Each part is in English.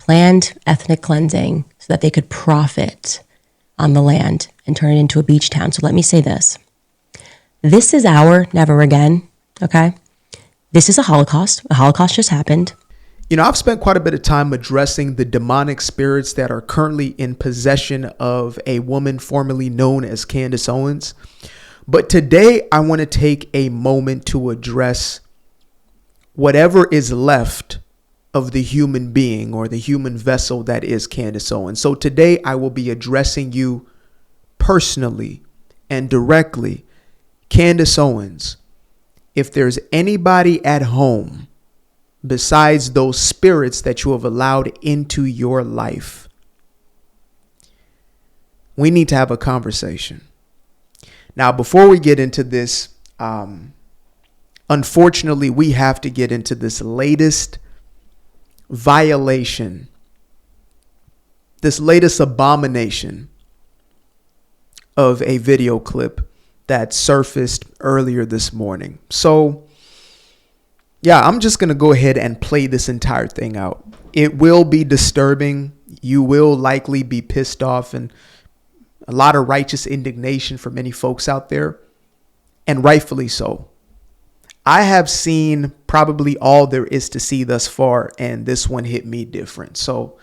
planned ethnic cleansing so that they could profit on the land and turn it into a beach town. So let me say this. This is our never again, okay? This is a Holocaust. A Holocaust just happened. You know, I've spent quite a bit of time addressing the demonic spirits that are currently in possession of a woman formerly known as Candace Owens. But today I want to take a moment to address whatever is left of the human being or the human vessel that is Candace Owens. So today I will be addressing you personally and directly. Candace Owens, if there's anybody at home besides those spirits that you have allowed into your life, we need to have a conversation. Now, before we get into this, unfortunately, we have to get into this latest violation, this latest abomination of a video clip that surfaced earlier this morning. So, yeah, I'm just going to go ahead and play this entire thing out. It will be disturbing. You will likely be pissed off and a lot of righteous indignation for many folks out there, and rightfully so. I have seen probably all there is to see thus far, and this one hit me different. So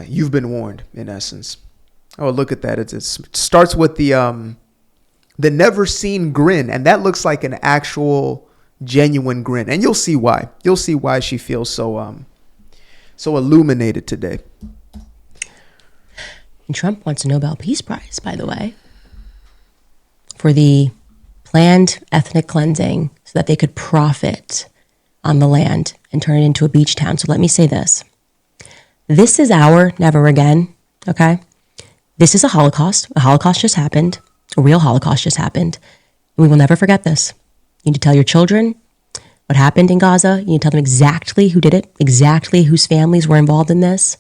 you've been warned, in essence. Oh, look at that. It starts with the never seen grin, and that looks like an actual genuine grin. And you'll see why. You'll see why she feels so illuminated today. And Trump wants a Nobel Peace Prize, by the way, for the planned ethnic cleansing so that they could profit on the land and turn it into a beach town. So let me say this. This is our never again, okay? This is a Holocaust. A Holocaust just happened. A real Holocaust just happened. And we will never forget this. You need to tell your children what happened in Gaza. You need to tell them exactly who did it, exactly whose families were involved in this.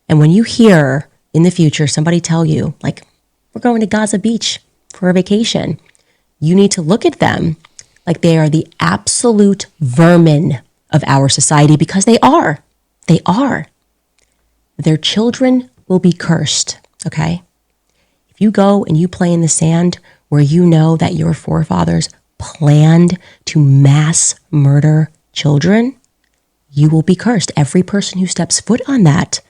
And when you hear in the future somebody tell you, like, we're going to Gaza Beach for a vacation, you need to look at them like they are the absolute vermin of our society, because they are. They are. Their children will be cursed, okay? If you go and you play in the sand where you know that your forefathers planned to mass murder children, you will be cursed. Every person who steps foot on that,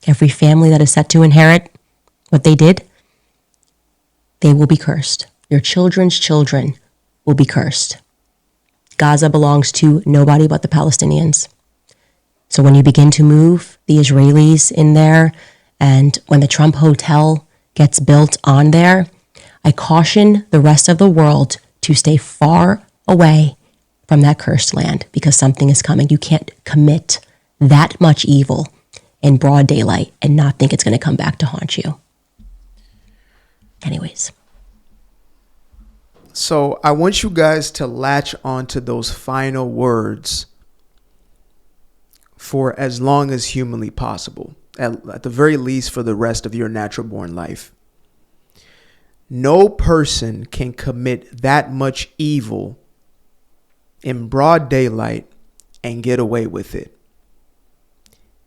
every family that is set to inherit what they did, they will be cursed. Your children's children will be cursed. Gaza belongs to nobody but the Palestinians. So when you begin to move the Israelis in there, and when the Trump hotel gets built on there, I caution the rest of the world to stay far away from that cursed land, because something is coming. You can't commit that much evil in broad daylight and not think it's going to come back to haunt you. Anyways. So I want you guys to latch onto those final words for as long as humanly possible, at the very least for the rest of your natural born life. No person can commit that much evil in broad daylight and get away with it.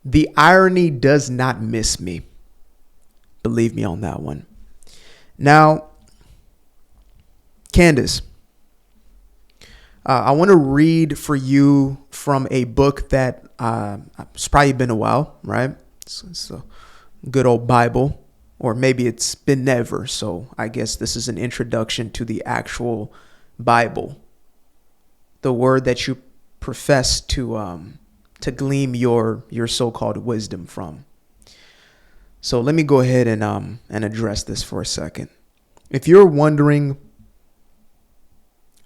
The irony does not miss me. Believe me on that one. Now, Candace, I want to read for you from a book that it's probably been a while, right? It's a good old Bible, or maybe it's been never. So I guess this is an introduction to the actual Bible, the word that you profess to glean your so-called wisdom from. So let me go ahead and address this for a second. If you're wondering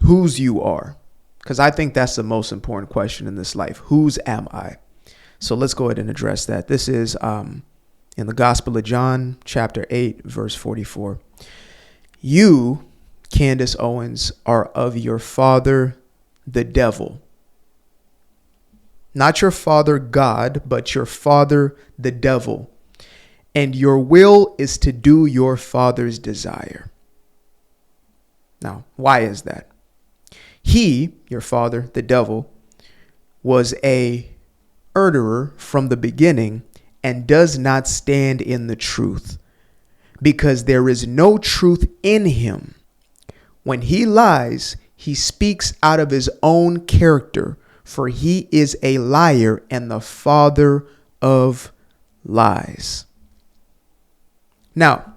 whose you are, because I think that's the most important question in this life. Whose am I? So let's go ahead and address that. This is in the Gospel of John, chapter 8, verse 44. You, Candace Owens, are of your father, the devil. Not your father, God, but your father, the devil. And your will is to do your father's desire. Now, why is that? He, your father, the devil, was a murderer from the beginning and does not stand in the truth, because there is no truth in him. When he lies, he speaks out of his own character, for he is a liar and the father of lies. Now,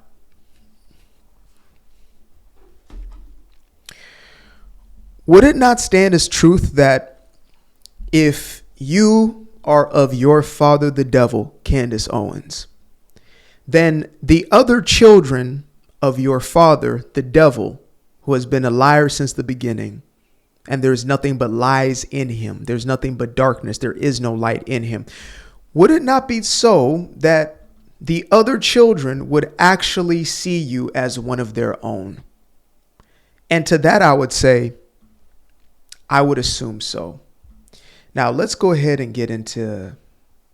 would it not stand as truth that if you are of your father the devil, Candace Owens, then the other children of your father the devil, who has been a liar since the beginning, and there's nothing but lies in him, there's nothing but darkness, there is no light in him, would it not be so that the other children would actually see you as one of their own? And to that I would say, I would assume so. Now let's go ahead and get into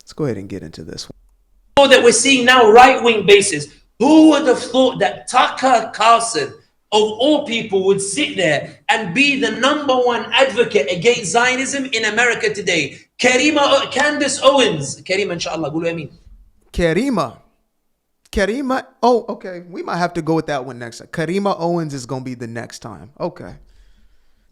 this one. That we're seeing now, right-wing bases. Who would have thought that Tucker Carlson, of all people, would sit there and be the #1 advocate against Zionism in America today? Candace Owens. Karima, inshallah. Gulu Amin. Karima. Oh, okay. We might have to go with that one next time. Karima Owens is going to be the next time. Okay.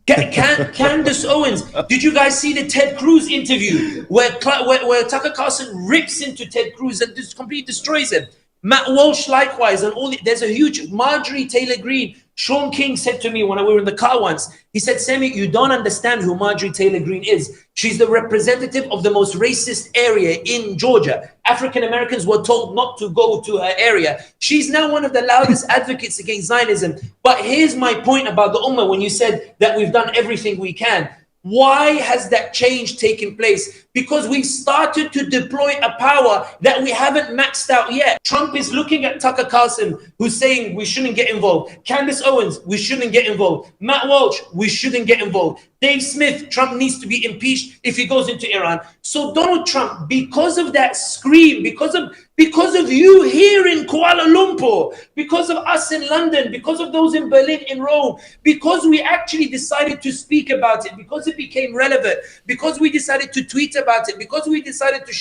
Candace Owens. Did you guys see the Ted Cruz interview where Tucker Carlson rips into Ted Cruz and just completely destroys him? Matt Walsh likewise, and there's a huge Marjorie Taylor Greene. Sean King said to me when we were in the car once, he said, Sammy, you don't understand who Marjorie Taylor Greene is. She's the representative of the most racist area in Georgia. African Americans were told not to go to her area. She's now one of the loudest advocates against Zionism. But here's my point about the Ummah when you said that we've done everything we can. Why has that change taken place? Because we've started to deploy a power that we haven't maxed out yet. Trump is looking at Tucker Carlson, who's saying we shouldn't get involved. Candace Owens, we shouldn't get involved. Matt Walsh, we shouldn't get involved. Dave Smith, Trump needs to be impeached if he goes into Iran. So Donald Trump, because of that scream, because of you here in Kuala Lumpur, because of us in London, because of those in Berlin, in Rome, because we actually decided to speak about it, because it became relevant, because we decided to tweet about it, because we decided to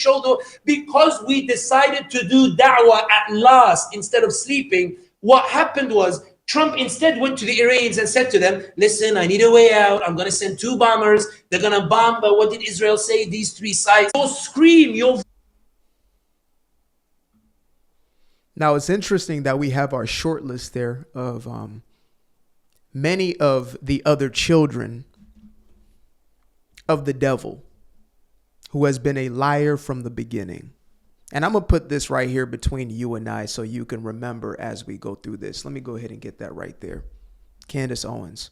because we decided to do da'wah at last instead of sleeping, what happened was Trump instead went to the Iranians and said to them, listen, I need a way out. I'm going to send 2 bombers. They're going to bomb, but what did Israel say? These 3 sites. So scream your... Now, it's interesting that we have our short list there of many of the other children of the devil who has been a liar from the beginning. And I'm going to put this right here between you and I so you can remember as we go through this. Let me go ahead and get that right there. Candace Owens.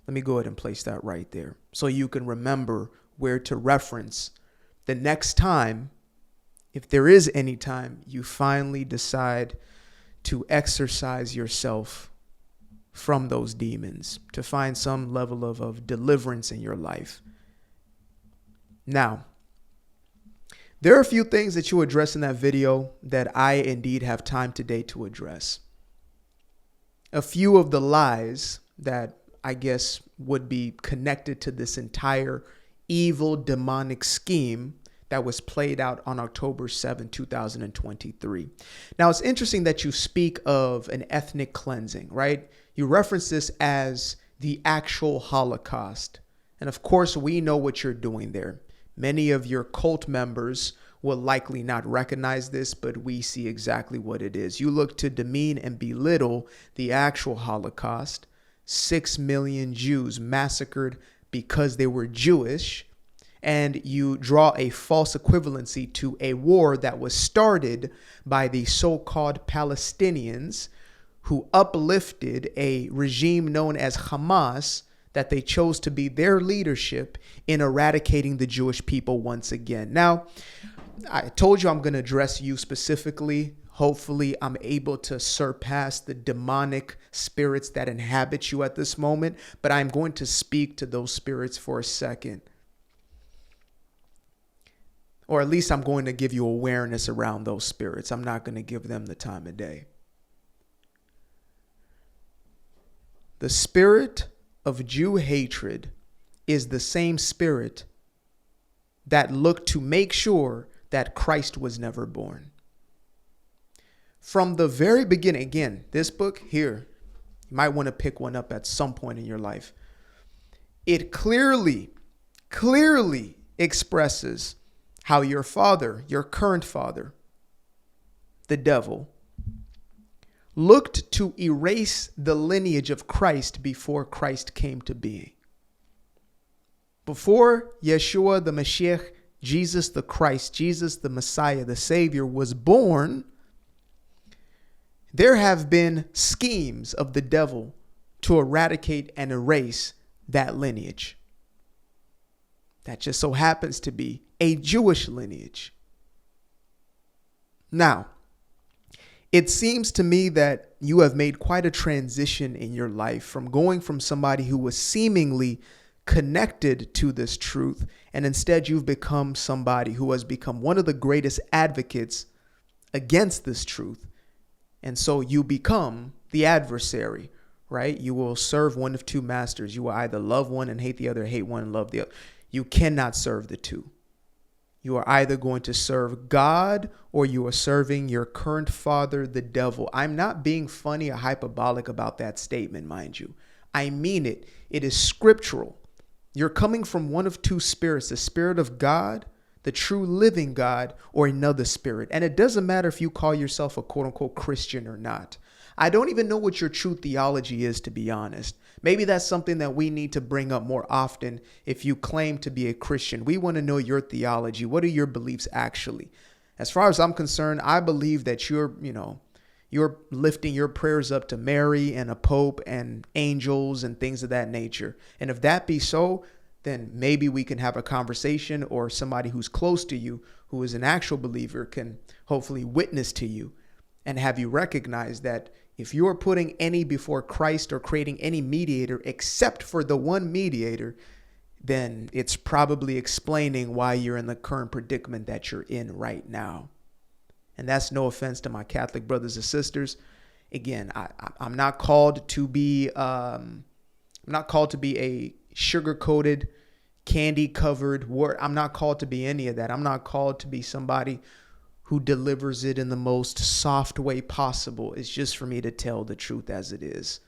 Let me go ahead and place that right there so you can remember where to reference the next time, if there is any time, you finally decide to exercise yourself from those demons, to find some level of deliverance in your life. Now, there are a few things that you address in that video that I indeed have time today to address. A few of the lies that I guess would be connected to this entire evil demonic scheme that was played out on October 7, 2023. Now, it's interesting that you speak of an ethnic cleansing, right? You reference this as the actual Holocaust. And of course, we know what you're doing there. Many of your cult members will likely not recognize this, but we see exactly what it is. You look to demean and belittle the actual Holocaust. 6 million Jews massacred because they were Jewish. And you draw a false equivalency to a war that was started by the so-called Palestinians who uplifted a regime known as Hamas that they chose to be their leadership in eradicating the Jewish people once again. Now, I told you I'm going to address you specifically. Hopefully, I'm able to surpass the demonic spirits that inhabit you at this moment, but I'm going to speak to those spirits for a second. Or at least I'm going to give you awareness around those spirits. I'm not going to give them the time of day. The spirit of Jew hatred is the same spirit that looked to make sure that Christ was never born. From the very beginning, again, this book here, you might want to pick one up at some point in your life. It clearly expresses how your father, your current father, the devil, looked to erase the lineage of Christ before Christ came to being. Before Yeshua, the Mashiach, Jesus the Christ, Jesus the Messiah, the Savior, was born, there have been schemes of the devil to eradicate and erase that lineage. That just so happens to be a Jewish lineage. Now, it seems to me that you have made quite a transition in your life from going from somebody who was seemingly connected to this truth, and instead you've become somebody who has become one of the greatest advocates against this truth. And so you become the adversary, right? You will serve one of two masters. You will either love one and hate the other, hate one and love the other. You cannot serve the two. You are either going to serve God or you are serving your current father, the devil. I'm not being funny or hyperbolic about that statement, mind you. I mean it. It is scriptural. You're coming from one of two spirits, the spirit of God, the true living God, or another spirit. And it doesn't matter if you call yourself a quote unquote Christian or not. I don't even know what your true theology is, to be honest. Maybe that's something that we need to bring up more often. If you claim to be a Christian, we want to know your theology. What are your beliefs actually? As far as I'm concerned, I believe that you're lifting your prayers up to Mary and a pope and angels and things of that nature. And if that be so, then maybe we can have a conversation, or somebody who's close to you, who is an actual believer, can hopefully witness to you and have you recognize that if you're putting any before Christ or creating any mediator except for the one mediator, then it's probably explaining why you're in the current predicament that you're in right now. And that's no offense to my Catholic brothers and sisters. Again, I'm not called to be a sugar-coated, candy-covered word. I'm not called to be any of that. I'm not called to be somebody who delivers it in the most soft way possible. It's just for me to tell the truth as it is.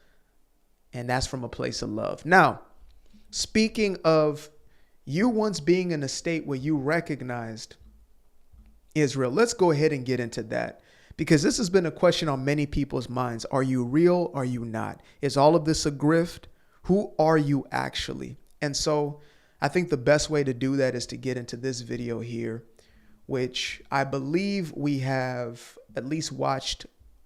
And that's from a place of love. Now, speaking of you once being in a state where you recognized Israel, let's go ahead and get into that, because this has been a question on many people's minds. Are you real? Are you not? Is all of this a grift? Who are you actually? And so I think the best way to do that is to get into this video here, which I believe we have at least watched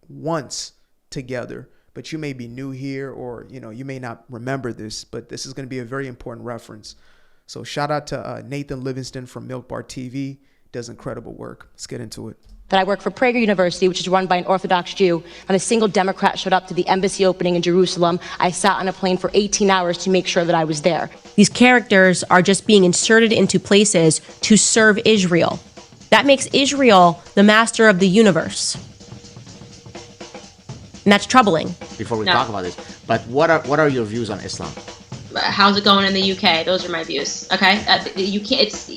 once together, but you may be new here, or you may not remember this, but this is going to be a very important reference. So shout out to Nathan Livingston from Milk Bar TV. Does incredible work. Let's get into it. That I work for Prager University, which is run by an Orthodox Jew. Not a single Democrat showed up to the embassy opening in Jerusalem. I sat on a plane for 18 hours to make sure that I was there. These characters are just being inserted into places to serve Israel. That makes Israel the master of the universe. And that's troubling. Before we talk about this, but what are your views on Islam? How's it going in the UK? Those are my views. Okay,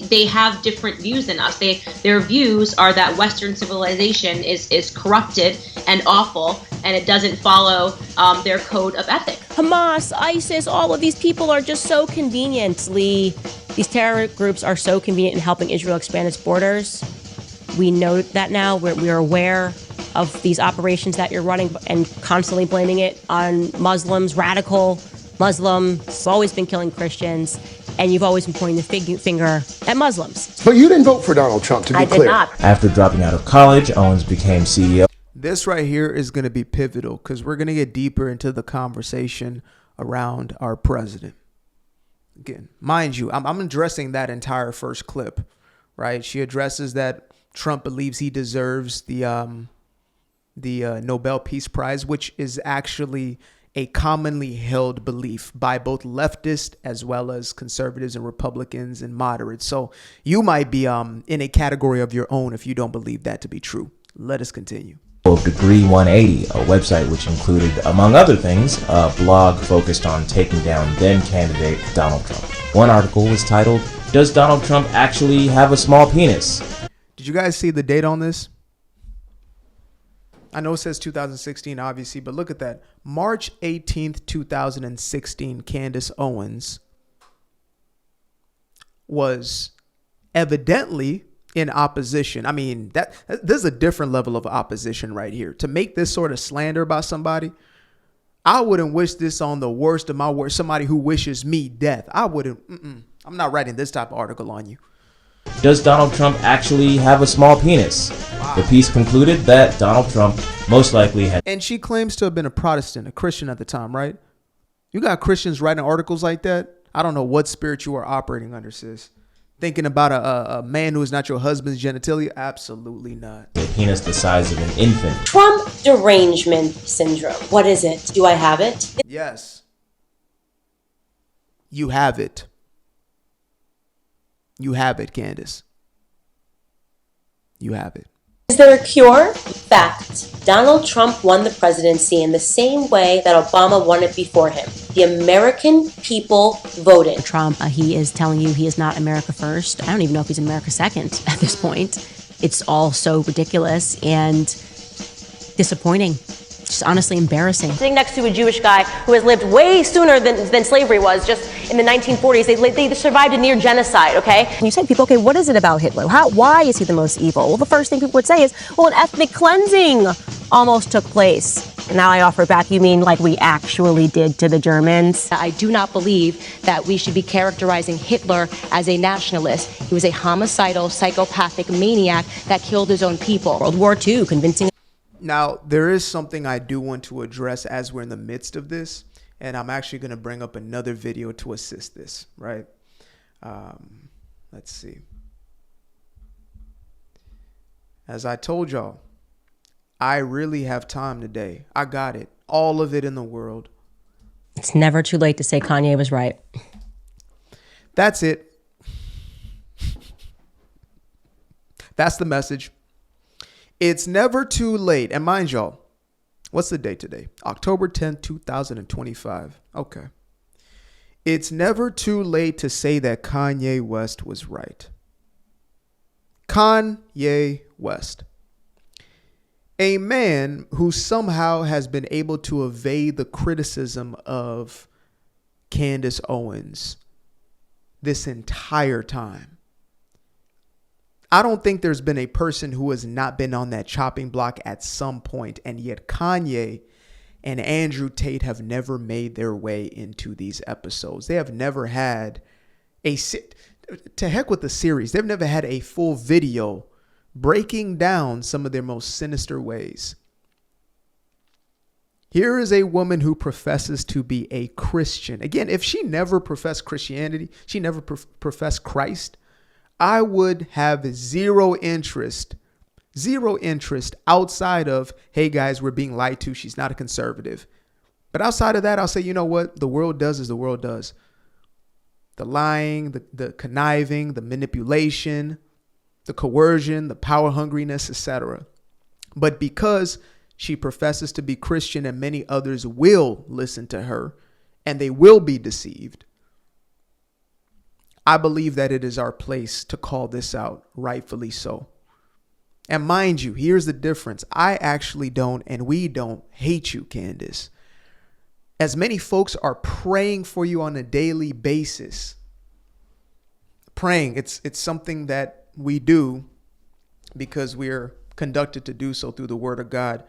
they have different views than us. Their views are that Western civilization is corrupted and awful, and it doesn't follow their code of ethics. Hamas, ISIS, all of these people are just so conveniently, these terror groups are so convenient in helping Israel expand its borders. We know that now. We are aware of these operations that you're running and constantly blaming it on Muslims, radical Muslim. It's always been killing Christians, and you've always been pointing the finger at Muslims. But you didn't vote for Donald Trump, to be clear. I did not. After dropping out of college, Owens became CEO. This right here is going to be pivotal, because we're going to get deeper into the conversation around our president. Again, mind you, I'm addressing that entire first clip, right? She addresses that Trump believes he deserves the Nobel Peace Prize, which is actually a commonly held belief by both leftists as well as conservatives and Republicans and moderates. So you might be in a category of your own if you don't believe that to be true. Let us continue. Degree 180, a website which included, among other things, a blog focused on taking down then candidate Donald Trump. One article was titled, Does Donald Trump actually have a small penis? Did you guys see the date on this? I know it says 2016, obviously, but look at that. March 18th, 2016, Candace Owens was evidently in opposition. I mean, there's a different level of opposition right here. To make this sort of slander about somebody, I wouldn't wish this on the worst of my worst, somebody who wishes me death. I wouldn't. I'm not writing this type of article on you. Does Donald Trump actually have a small penis? Wow. The piece concluded that Donald Trump most likely had. And she claims to have been a Protestant, a Christian at the time, right? You got Christians writing articles like that? I don't know what spirit you are operating under, sis. Thinking about a man who is not your husband's genitalia? Absolutely not. A penis the size of an infant. Trump derangement syndrome. What is it? Do I have it? Yes. You have it. You have it, Candace. You have it. Is there a cure? Fact. Donald Trump won the presidency in the same way that Obama won it before him. The American people voted. Trump, he is telling you he is not America first. I don't even know if he's America second at this point. It's all so ridiculous and disappointing. Just honestly embarrassing. Sitting next to a Jewish guy who has lived way sooner than slavery was, just in the 1940s. They survived a near genocide, okay? And you say to people, okay, what is it about Hitler? Why is he the most evil? Well, the first thing people would say is, well, an ethnic cleansing almost took place. And now I offer back, you mean like we actually did to the Germans? I do not believe that we should be characterizing Hitler as a nationalist. He was a homicidal, psychopathic maniac that killed his own people. World War II, convincing. Now, there is something I do want to address as we're in the midst of this, and I'm actually going to bring up another video to assist this, right? Let's see. As I told y'all, I really have time today. I got it. All of it in the world. It's never too late to say Kanye was right. That's it. That's the message. It's never too late. And mind y'all, what's the date today? October 10th, 2025. Okay. It's never too late to say that Kanye West was right. Kanye West. A man who somehow has been able to evade the criticism of Candace Owens this entire time. I don't think there's been a person who has not been on that chopping block at some point, and yet Kanye and Andrew Tate have never made their way into these episodes. They have never had to heck with the series. They've never had a full video breaking down some of their most sinister ways. Here is a woman who professes to be a Christian. Again, if she never professed Christianity, she never professed Christ, I would have zero interest outside of, hey guys, we're being lied to. She's not a conservative. But outside of that, I'll say, you know what? The world does as the world does. The lying, the conniving, the manipulation, the coercion, the power hungriness, etc. But because she professes to be Christian and many others will listen to her and they will be deceived, I believe that it is our place to call this out, rightfully so. And mind you, here's the difference. I actually don't, and we don't hate you, Candace. As many folks are praying for you on a daily basis. Praying, it's something that we do because we're conducted to do so through the word of God.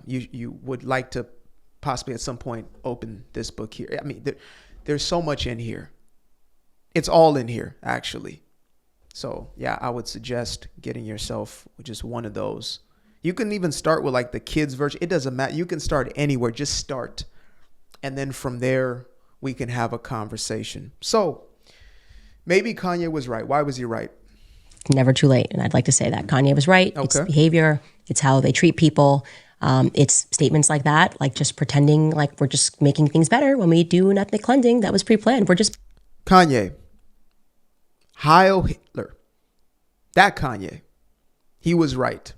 You would like to possibly at some point open this book here. I mean, there's so much in here. It's all in here, actually. So, yeah, I would suggest getting yourself just one of those. You can even start with like the kids version. It doesn't matter. You can start anywhere. Just start. And then from there, we can have a conversation. So, maybe Kanye was right. Why was he right? Never too late. And I'd like to say that Kanye was right. Okay. It's behavior. It's how they treat people. It's statements like that, like just pretending like we're just making things better when we do an ethnic cleansing that was pre-planned. We're just... Kanye, Heil Hitler, that Kanye, he was right.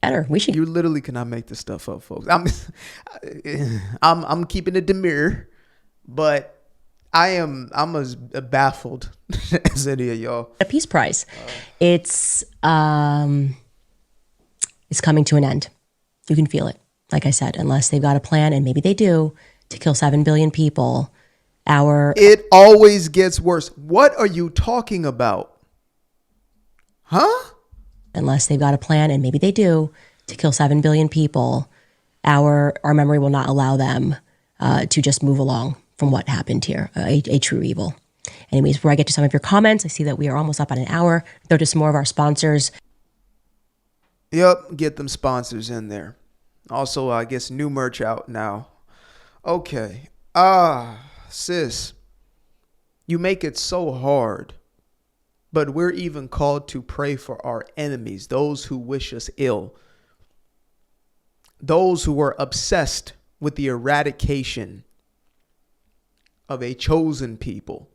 better. We should. You literally cannot make this stuff up, folks. I'm keeping it demure, but I'm as baffled as any of y'all. A peace prize. It's coming to an end. You can feel it. Like I said, unless they've got a plan, and maybe they do, to kill 7 billion people. It always gets worse. What are you talking about? Huh? Unless they've got a plan, and maybe they do, to kill 7 billion people, our memory will not allow them to just move along from what happened here, a true evil. Anyways, before I get to some of your comments, I see that we are almost up on an hour. Throw to some more of our sponsors. Yep, get them sponsors in there. Also, I guess new merch out now. Okay. Sis, you make it so hard. But we're even called to pray for our enemies, those who wish us ill, those who are obsessed with the eradication of a chosen people.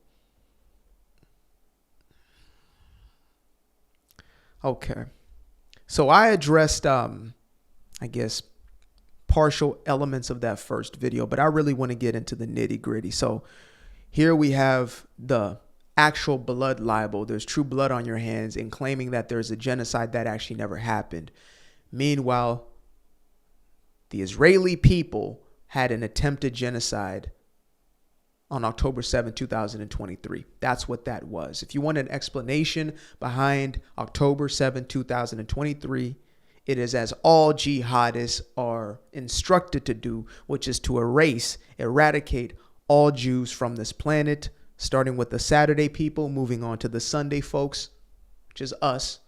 Okay. So I addressed, I guess, partial elements of that first video, but I really want to get into the nitty gritty. So here we have the actual blood libel. There's true blood on your hands, and claiming that there's a genocide that actually never happened. Meanwhile, the Israeli people had an attempted genocide on October 7, 2023. That's what that was. If you want an explanation behind October 7, 2023, it is as all jihadists are instructed to do, which is to eradicate all Jews from this planet, starting with the Saturday people, moving on to the Sunday folks, which is us.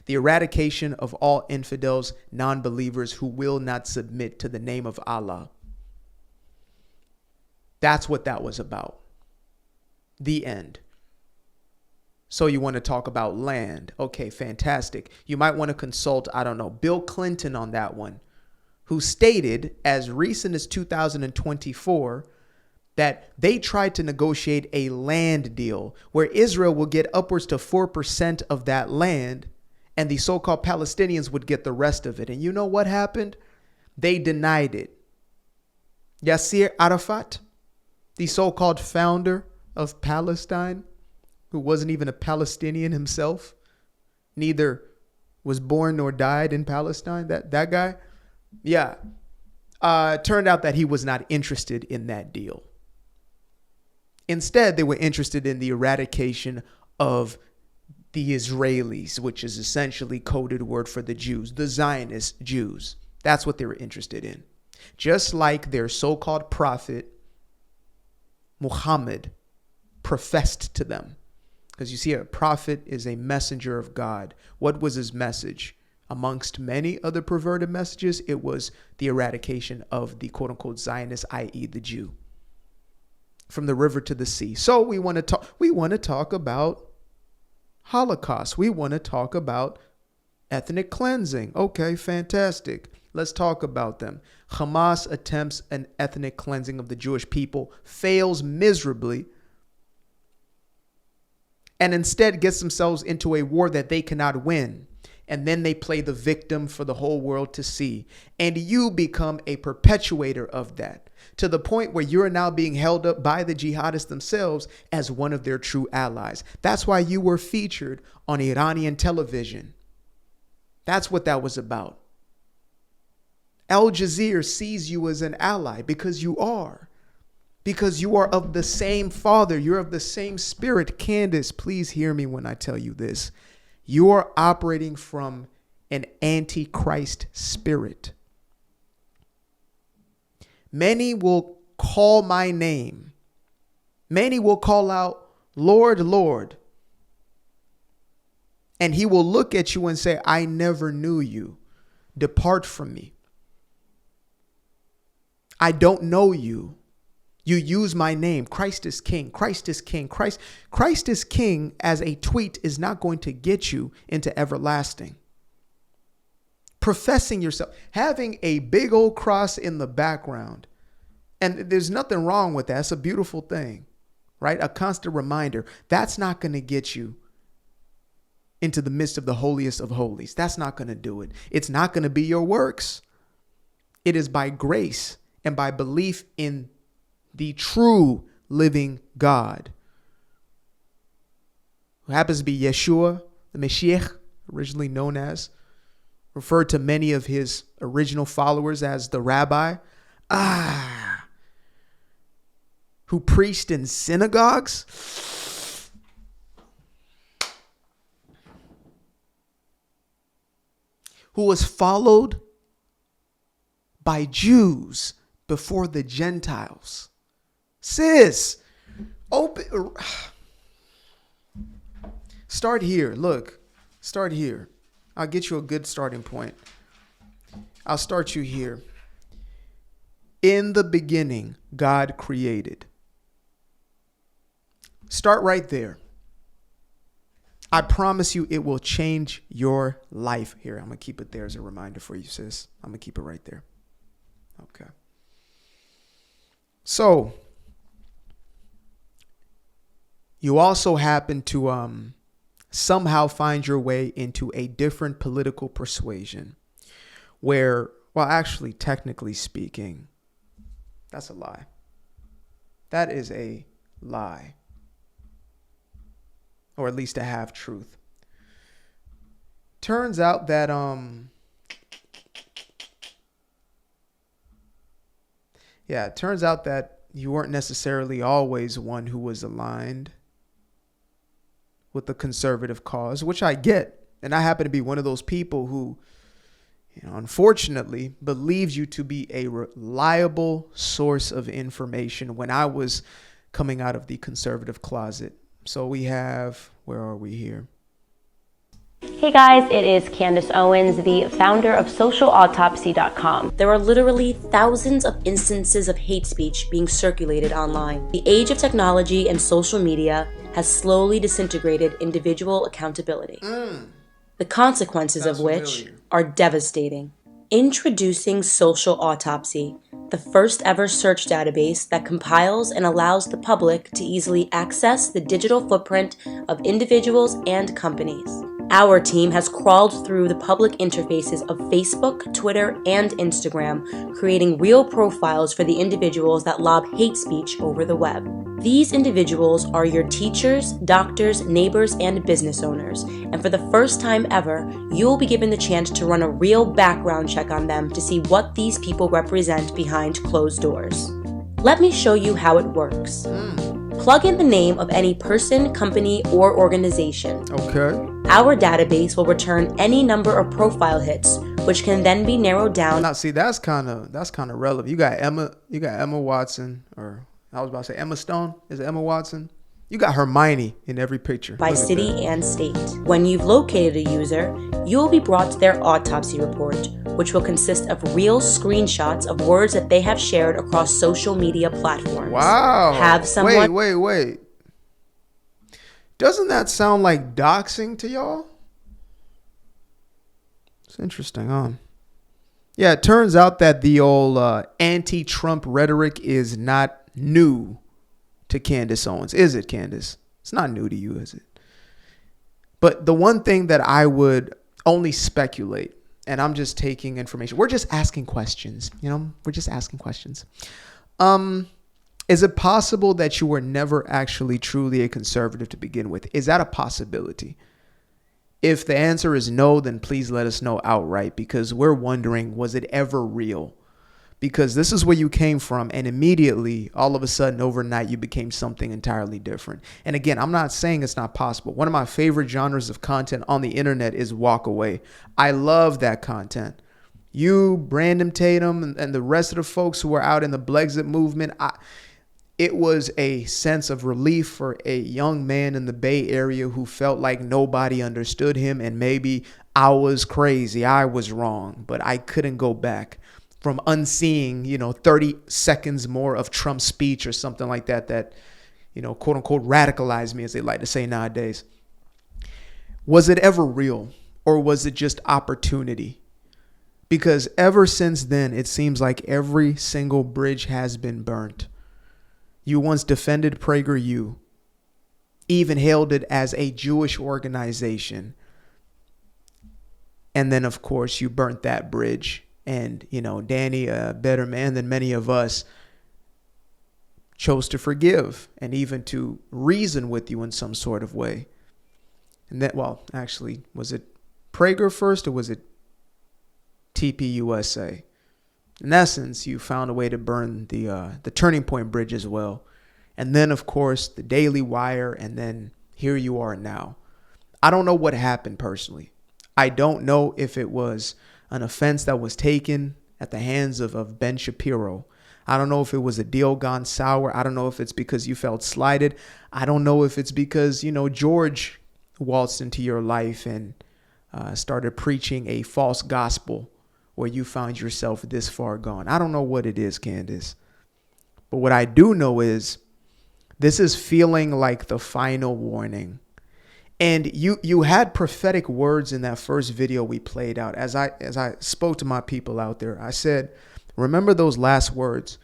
The eradication of all infidels, non-believers who will not submit to the name of Allah. That's what that was about. The end. So you want to talk about land. Okay, fantastic. You might want to consult, Bill Clinton on that one, who stated as recent as 2024 that they tried to negotiate a land deal where Israel will get upwards to 4% of that land and the so-called Palestinians would get the rest of it. And you know what happened? They denied it. Yasser Arafat, the so-called founder of Palestine, who wasn't even a Palestinian himself, neither was born nor died in Palestine, that guy, turned out that he was not interested in that deal. Instead, they were interested in the eradication of the Israelis, which is essentially coded word for the Jews, the Zionist Jews. That's what they were interested in. Just like their so-called prophet, Muhammad, professed to them. Because you see, a prophet is a messenger of God. What was his message? Amongst many other perverted messages, it was the eradication of the quote-unquote Zionist, i.e. the Jew, from the river to the sea. So we want to talk about Holocaust. We want to talk about ethnic cleansing. Okay, fantastic. Let's talk about them. Hamas attempts an ethnic cleansing of the Jewish people, fails miserably, and instead gets themselves into a war that they cannot win. And then they play the victim for the whole world to see. And you become a perpetuator of that, to the point where you're now being held up by the jihadists themselves as one of their true allies. That's why you were featured on Iranian television. That's what that was about. Al Jazeera sees you as an ally because you are. Because you are of the same Father. You're of the same Spirit. Candace, please hear me when I tell you this. You are operating from an antichrist spirit. Many will call my name. Many will call out, Lord, Lord. And he will look at you and say, I never knew you. Depart from me. I don't know you. You use my name. Christ is king. Christ is king. Christ is king as a tweet is not going to get you into everlasting. Professing yourself, having a big old cross in the background. And there's nothing wrong with that. It's a beautiful thing, right? A constant reminder. That's not going to get you into the midst of the holiest of holies. That's not going to do it. It's not going to be your works. It is by grace and by belief in the true living God, who happens to be Yeshua, the Mashiach, originally known as, referred to many of his original followers as the rabbi, who preached in synagogues. Who was followed by Jews before the Gentiles. Sis, open. Start here. Look, start here. I'll get you a good starting point. I'll start you here. In the beginning, God created. Start right there. I promise you it will change your life. Here, I'm going to keep it there as a reminder for you, sis. I'm going to keep it right there. Okay. So, you also happen to somehow find your way into a different political persuasion where, well, actually, technically speaking, that's a lie. That is a lie. Or at least a half truth. Turns out that it turns out that you weren't necessarily always one who was aligned with the conservative cause, which I get. And I happen to be one of those people who, unfortunately, believes you to be a reliable source of information when I was coming out of the conservative closet. So we have, where are we here? Hey guys, it is Candace Owens, the founder of socialautopsy.com. There are literally thousands of instances of hate speech being circulated online. The age of technology and social media has slowly disintegrated individual accountability. The consequences of which are devastating. Introducing Social Autopsy, the first ever search database that compiles and allows the public to easily access the digital footprint of individuals and companies. Our team has crawled through the public interfaces of Facebook, Twitter, and Instagram, creating real profiles for the individuals that lob hate speech over the web. These individuals are your teachers, doctors, neighbors, and business owners. And for the first time ever, you'll be given the chance to run a real background check on them to see what these people represent behind closed doors. Let me show you how it works. Plug in the name of any person, company, or organization. Okay. Our database will return any number of profile hits, which can then be narrowed down. Now, see, that's kind of relevant. You got Emma Watson, or I was about to say Emma Stone. Is it Emma Watson? You got Hermione in every picture. By city and state. When you've located a user, you'll be brought to their autopsy report, which will consist of real screenshots of words that they have shared across social media platforms. Wow. Have someone... Wait. Doesn't that sound like doxing to y'all? It's interesting, huh? Yeah, it turns out that the old anti-Trump rhetoric is not new to Candace Owens. Is it, Candace? It's not new to you, is it? But the one thing that I would only speculate, and I'm just taking information. We're just asking questions, We're just asking questions. Is it possible that you were never actually truly a conservative to begin with? Is that a possibility? If the answer is no, then please let us know outright, because we're wondering, was it ever real? Because this is where you came from, and immediately, all of a sudden, overnight, you became something entirely different. And again, I'm not saying it's not possible. One of my favorite genres of content on the internet is walk away. I love that content. You, Brandon Tatum, and the rest of the folks who were out in the Brexit movement, it was a sense of relief for a young man in the Bay Area who felt like nobody understood him, and maybe I was crazy, I was wrong, but I couldn't go back from unseeing, 30 seconds more of Trump's speech or something like that, quote unquote, radicalized me, as they like to say nowadays. Was it ever real, or was it just opportunity? Because ever since then, it seems like every single bridge has been burnt. You once defended PragerU, even hailed it as a Jewish organization, And then, of course, you burnt that bridge. And, Danny, a better man than many of us, chose to forgive and even to reason with you in some sort of way. And that, well, actually, was it Prager first or was it TPUSA? In essence, you found a way to burn the Turning Point Bridge as well. And then, of course, the Daily Wire, and then here you are now. I don't know what happened personally. I don't know if it was an offense that was taken at the hands of Ben Shapiro. I don't know if it was a deal gone sour. I don't know if it's because you felt slighted. I don't know if it's because, George waltzed into your life and started preaching a false gospel where you found yourself this far gone. I don't know what it is, Candace. But what I do know is this is feeling like the final warning. And you had prophetic words in that first video we played out. As I spoke to my people out there, I said, remember those last words.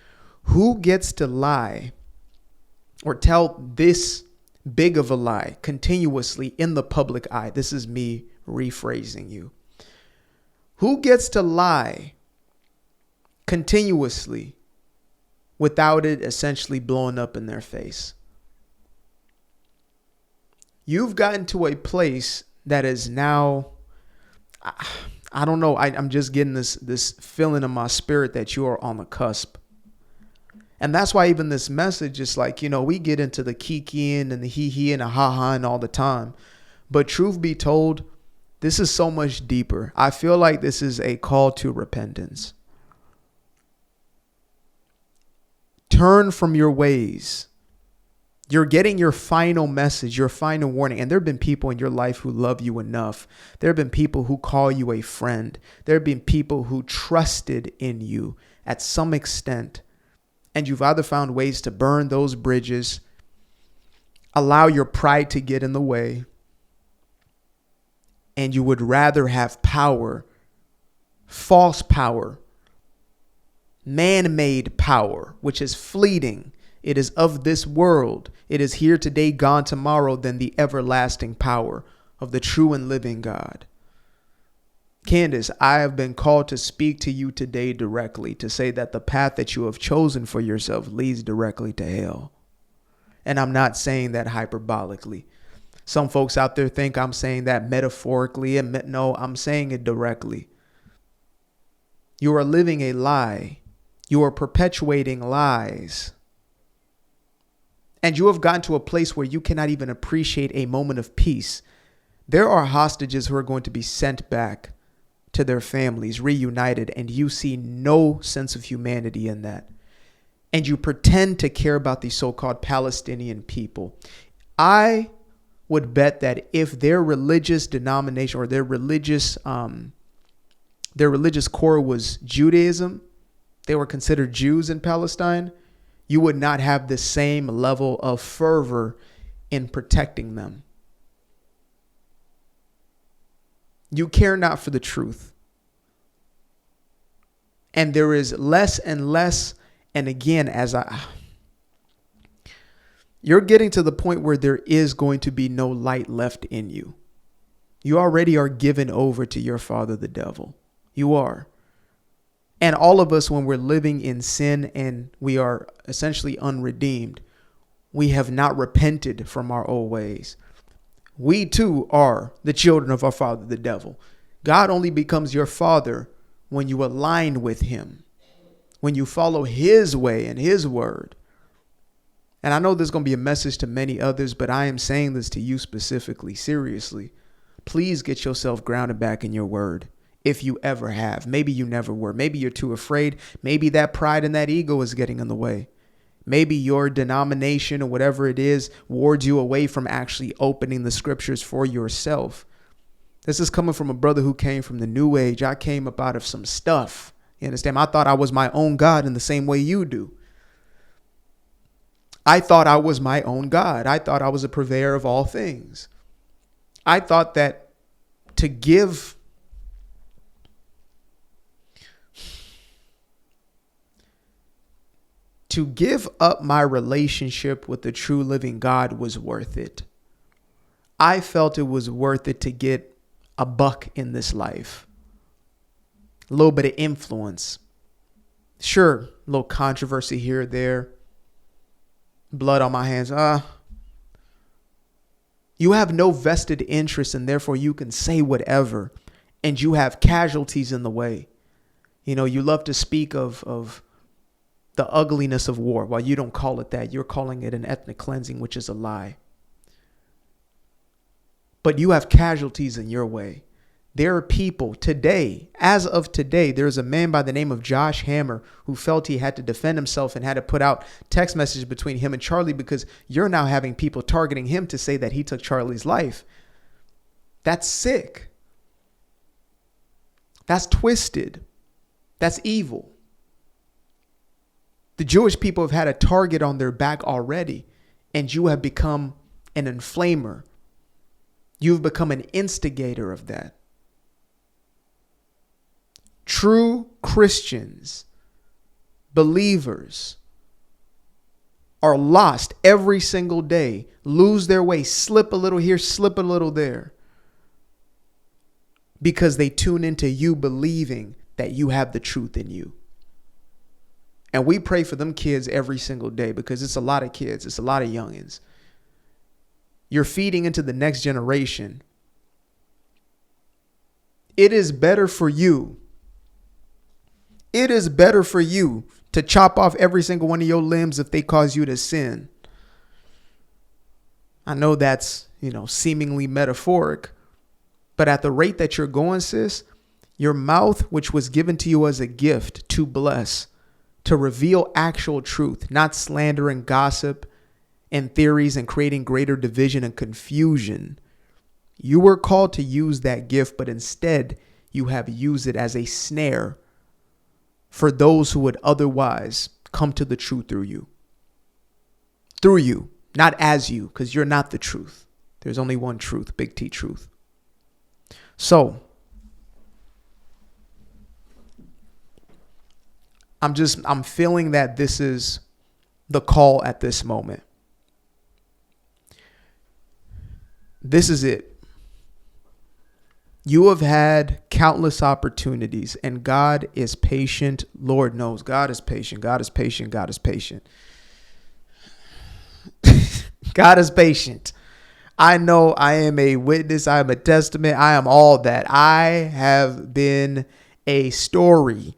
Who gets to lie or tell this big of a lie continuously in the public eye? This is me rephrasing you. Who gets to lie continuously without it essentially blowing up in their face? You've gotten to a place that is now, I don't know, I'm just getting this feeling in my spirit that you are on the cusp. And that's why even this message is like, we get into the kikiing and the hee-hee and the ha-ha all the time. But truth be told, this is so much deeper. I feel like this is a call to repentance. Turn from your ways. You're getting your final message, your final warning. And there have been people in your life who love you enough. There have been people who call you a friend. There have been people who trusted in you at some extent. And you've either found ways to burn those bridges, allow your pride to get in the way, and you would rather have power, false power, man-made power, which is fleeting. It is of this world. It is here today, gone tomorrow, than the everlasting power of the true and living God. Candace, I have been called to speak to you today directly, to say that the path that you have chosen for yourself leads directly to hell. And I'm not saying that hyperbolically. Some folks out there think I'm saying that metaphorically, and no, I'm saying it directly. You are living a lie. You are perpetuating lies. And you have gotten to a place where you cannot even appreciate a moment of peace. There are hostages who are going to be sent back to their families, reunited, and you see no sense of humanity in that. And you pretend to care about the so-called Palestinian people. I would bet that if their religious denomination or their religious core was Judaism, they were considered Jews in Palestine, you would not have the same level of fervor in protecting them. You care not for the truth. And there is less and less. And again, you're getting to the point where there is going to be no light left in you. You already are given over to your father, the devil. You are. And all of us, when we're living in sin and we are essentially unredeemed, we have not repented from our old ways. We too are the children of our father, the devil. God only becomes your father when you align with him, when you follow his way and his word. And I know there's going to be a message to many others, but I am saying this to you specifically, seriously. Please get yourself grounded back in your word. If you ever have. Maybe you never were. Maybe you're too afraid. Maybe that pride and that ego is getting in the way. Maybe your denomination or whatever it is wards you away from actually opening the scriptures for yourself. This is coming from a brother who came from the new age. I came up out of some stuff. You understand? I thought I was my own God in the same way you do. I thought I was my own God. I thought I was a purveyor of all things. I thought that to give up my relationship with the true living God was worth it. I felt it was worth it to get a buck in this life. A little bit of influence. Sure, a little controversy here or there. Blood on my hands. You have no vested interest, and therefore you can say whatever, and you have casualties in the way. You know, you love to speak of the ugliness of war. While you don't call it that, you're calling it an ethnic cleansing, which is a lie. But you have casualties in your way. There are people today, as of today, there's a man by the name of Josh Hammer who felt he had to defend himself and had to put out text messages between him and Charlie because you're now having people targeting him to say that he took Charlie's life. That's sick. That's twisted. That's evil. The Jewish people have had a target on their back already, and you have become an inflamer. You've become an instigator of that. True Christians, believers, are lost every single day, lose their way, slip a little here, slip a little there, because they tune into you believing that you have the truth in you. And we pray for them kids every single day because it's a lot of kids. It's a lot of youngins. You're feeding into the next generation. It is better for you. It is better for you to chop off every single one of your limbs if they cause you to sin. I know that's, seemingly metaphoric, but at the rate that you're going, sis, your mouth, which was given to you as a gift to bless, to reveal actual truth, not slander and gossip and theories and creating greater division and confusion. You were called to use that gift, but instead you have used it as a snare for those who would otherwise come to the truth through you. Through you, not as you, because you're not the truth. There's only one truth, big T truth. So, I'm feeling that this is the call at this moment. This is it. You have had countless opportunities, and God is patient. Lord knows God is patient. God is patient. God is patient. God is patient. I know I am a witness. I am a testament. I am all that. I have been a story.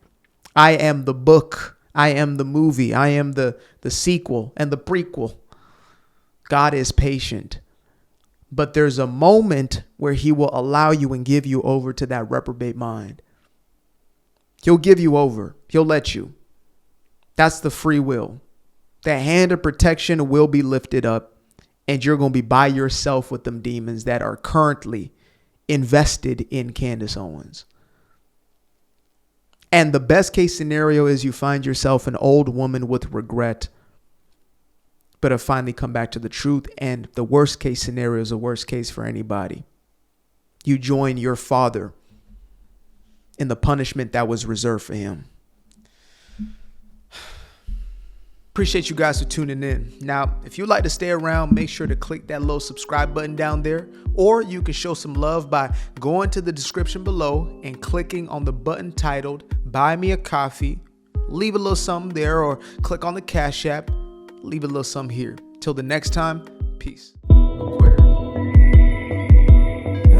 I am the book. I am the movie. I am the sequel and the prequel. God is patient. But there's a moment where he will allow you and give you over to that reprobate mind. He'll give you over. He'll let you. That's the free will. The hand of protection will be lifted up, and you're going to be by yourself with them demons that are currently invested in Candace Owens. And the best case scenario is you find yourself an old woman with regret, but have finally come back to the truth. And the worst case scenario is the worst case for anybody. You join your father in the punishment that was reserved for him. Appreciate you guys for tuning in. Now, if you'd like to stay around, make sure to click that little subscribe button down there, or you can show some love by going to the description below and clicking on the button titled Buy Me a Coffee. Leave a little something there, or click on the Cash App. Leave a little something here. Till the next time, peace.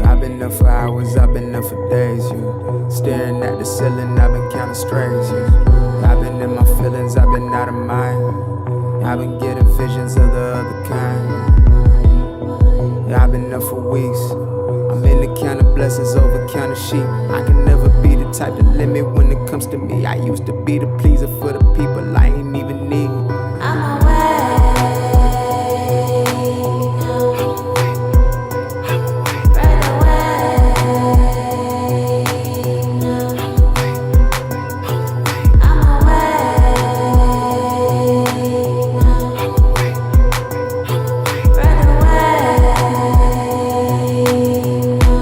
I've been up for hours, I've been up for days, staring at the ceiling, I've been counting strays, I've been in my feelings, I've been out of mind, I've been getting visions of the other kind, I've been up for weeks, I'm in the count of blessings over count of sheep. I can never be the type to limit when it comes to me. I used to be the pleaser for the people I ain't even need.